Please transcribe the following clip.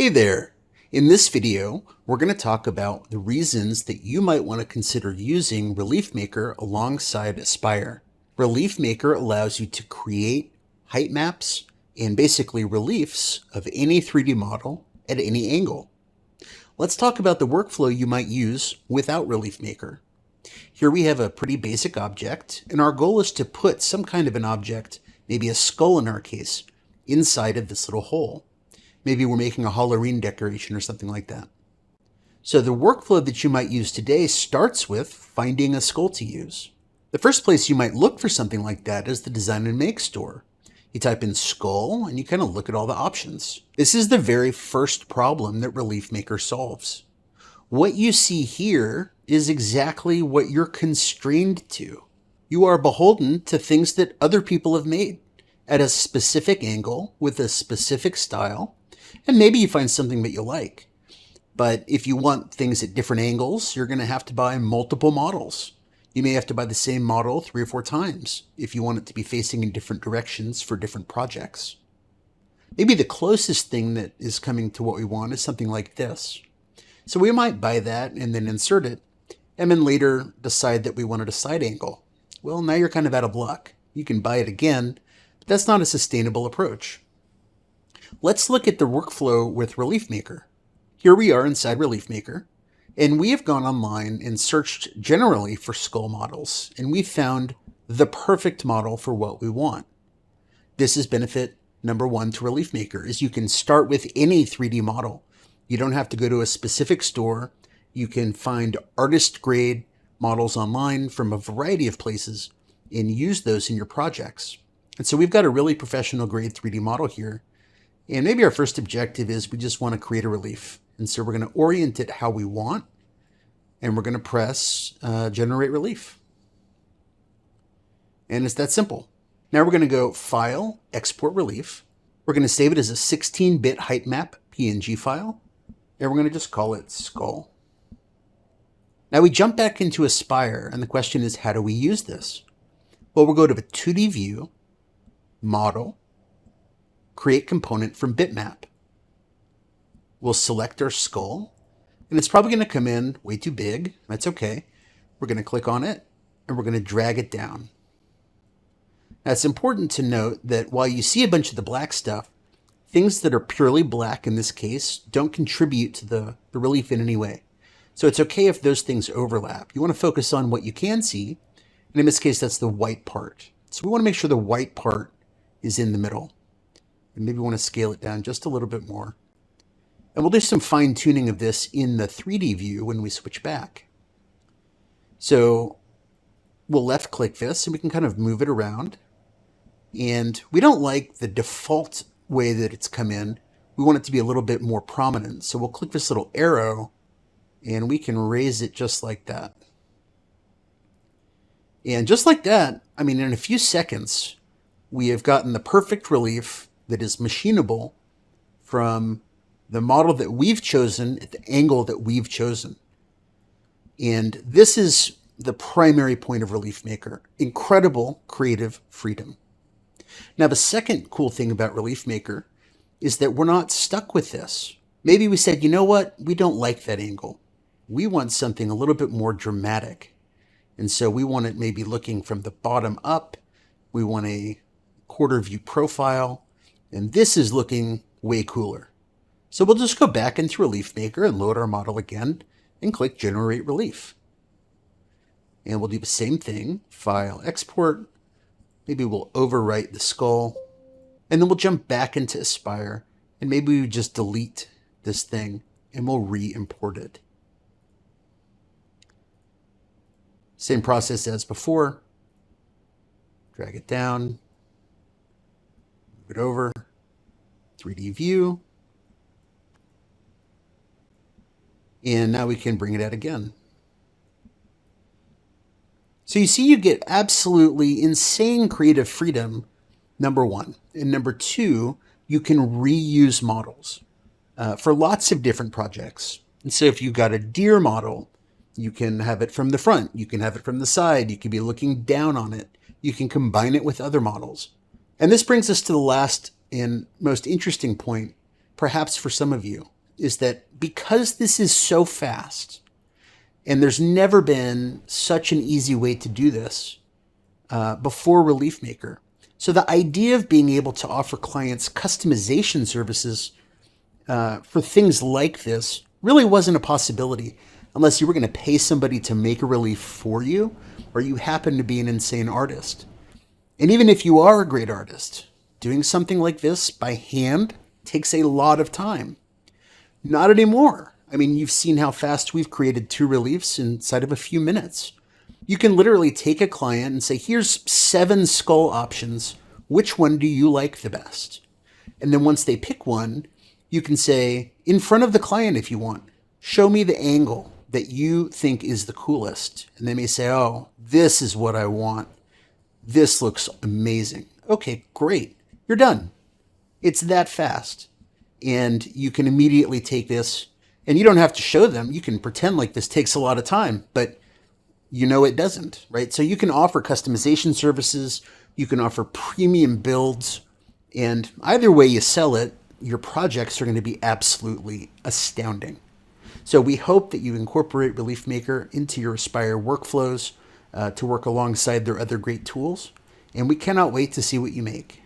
Hey there! In this video, we're going to talk about the reasons that you might want to consider using Relief Maker alongside Aspire. Relief Maker allows you to create height maps and basically reliefs of any 3D model at any angle. Let's talk about the workflow you might use without Relief Maker. Here we have a pretty basic object, and our goal is to put some kind of an object, maybe a skull in our case, inside of this little hole. Maybe we're making a Halloween decoration or something like that. So the workflow that you might use today starts with finding a skull to use. The first place you might look for something like that is the Design and Make store. You type in skull and you kind of look at all the options. This is the very first problem that Relief Maker solves. What you see here is exactly what you're constrained to. You are beholden to things that other people have made at a specific angle with a specific style. And maybe you find something that you like. But if you want things at different angles, you're going to have to buy multiple models. You may have to buy the same model 3 or 4 times if you want it to be facing in different directions for different projects. Maybe the closest thing that is coming to what we want is something like this. So we might buy that and then insert it, and then later decide that we wanted a side angle. Well, now you're kind of out of luck. You can buy it again, but that's not a sustainable approach. Let's look at the workflow with Relief Maker. Here we are inside Relief Maker, and we have gone online and searched generally for skull models, and we found the perfect model for what we want. This is benefit number 1 to Relief Maker, is you can start with any 3D model. You don't have to go to a specific store. You can find artist grade models online from a variety of places and use those in your projects. And so we've got a really professional grade 3D model here. And maybe our first objective is we just want to create a relief. And so we're going to orient it how we want, and we're going to press Generate Relief. And it's that simple. Now we're going to go File, Export Relief. We're going to save it as a 16-bit height map PNG file, and we're going to just call it Skull. Now we jump back into Aspire, and the question is, how do we use this? Well, we'll go to the 2D View, Model, Create Component from Bitmap. We'll select our skull, and it's probably going to come in way too big. That's okay. We're going to click on it, and we're going to drag it down. Now, it's important to note that while you see a bunch of the black stuff, things that are purely black in this case don't contribute to the relief in any way. So it's okay if those things overlap. You want to focus on what you can see, and in this case, that's the white part. So we want to make sure the white part is in the middle. And maybe we want to scale it down just a little bit more. And we'll do some fine tuning of this in the 3D view when we switch back. So we'll left click this and we can kind of move it around. And we don't like the default way that it's come in. We want it to be a little bit more prominent. So we'll click this little arrow and we can raise it just like that. And just like that, I mean, in a few seconds, we have gotten the perfect relief that is machinable from the model that we've chosen at the angle that we've chosen. And this is the primary point of Relief Maker. Incredible creative freedom. Now, the second cool thing about Relief Maker is that we're not stuck with this. Maybe we said, you know what? We don't like that angle. We want something a little bit more dramatic. And so we want it maybe looking from the bottom up. We want a quarter view profile. And this is looking way cooler. So we'll just go back into Relief Maker and load our model again and click Generate Relief. And we'll do the same thing, File, Export. Maybe we'll overwrite the skull. And then we'll jump back into Aspire. And maybe we just delete this thing and we'll re-import it. Same process as before. Drag it down. Move it over. 3D view. And now we can bring it out again. So you see, you get absolutely insane creative freedom, number 1. And number 2, you can reuse models for lots of different projects. And so if you've got a deer model, you can have it from the front. You can have it from the side. You can be looking down on it. You can combine it with other models. And this brings us to the last and most interesting point perhaps for some of you, is that because this is so fast, and there's never been such an easy way to do this before Relief Maker. So the idea of being able to offer clients customization services for things like this really wasn't a possibility unless you were going to pay somebody to make a relief for you, or you happen to be an insane artist. And even if you are a great artist, doing something like this by hand takes a lot of time. Not anymore. I mean, you've seen how fast we've created 2 reliefs inside of a few minutes. You can literally take a client and say, here's 7 skull options. Which one do you like the best? And then once they pick one, you can say, in front of the client if you want, show me the angle that you think is the coolest. And they may say, oh, this is what I want. This looks amazing. Okay, great. You're done. It's that fast. And you can immediately take this, and you don't have to show them. You can pretend like this takes a lot of time, but you know it doesn't, right? So you can offer customization services. You can offer premium builds. And either way you sell it, your projects are going to be absolutely astounding. So we hope that you incorporate Relief Maker into your Aspire workflows to work alongside their other great tools. And we cannot wait to see what you make.